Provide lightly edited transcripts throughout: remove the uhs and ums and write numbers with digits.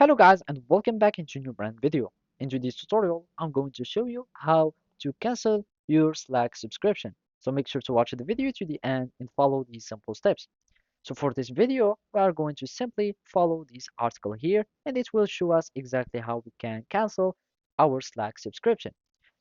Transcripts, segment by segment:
Hello guys and welcome back into a new brand video. In today's tutorial, I'm going to show you how to cancel your Slack subscription. So make sure to watch the video to the end and follow these simple steps. So for this video, we are going to simply follow this article here and it will show us exactly how we can cancel our Slack subscription.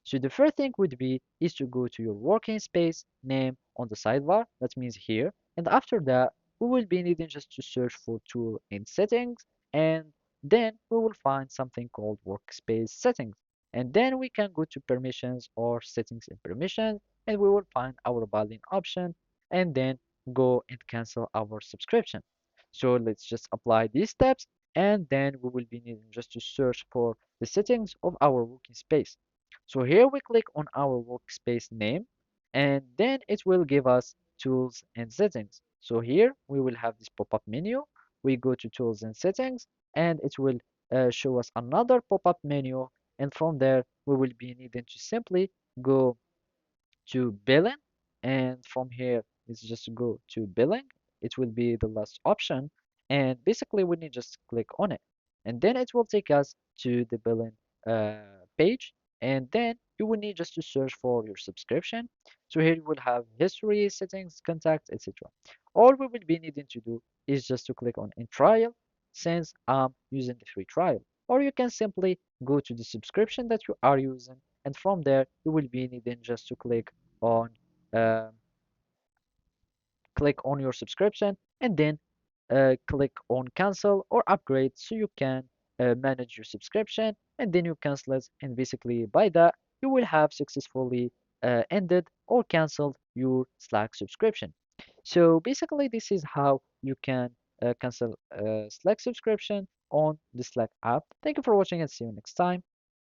So the first thing would be is to go to your working space name on the sidebar, that means here, and after that we will be needing just to search for tool in settings, and then we will find something called workspace settings, and then we can go to permissions or settings and permissions, and we will find our balance option, and then go and cancel our subscription. So let's just apply these steps, and then we will be needing just to search for the settings of our working space. So here we click on our workspace name, and then it will give us tools and settings. So here we will have this pop-up menu. We go to tools and settings, and it will show us another pop-up menu. And from there, we will be needing to simply go to billing, and from here it's just to go to billing. It will be the last option, and basically we need just click on it, and then it will take us to the billing page, and then you will need just to search for your subscription. So here you will have history, settings, contacts, etc. All we will be needing to do is just to click on in trial, since I'm using the free trial, or you can simply go to the subscription that you are using, and from there you will be needing just to on um, click on your subscription, and then click on cancel or upgrade so you can manage your subscription, and then you cancel it, and basically by that you will have successfully ended or canceled your Slack subscription. So basically this is how you can cancel Slack subscription on the Slack app. Thank you for watching and see you next time.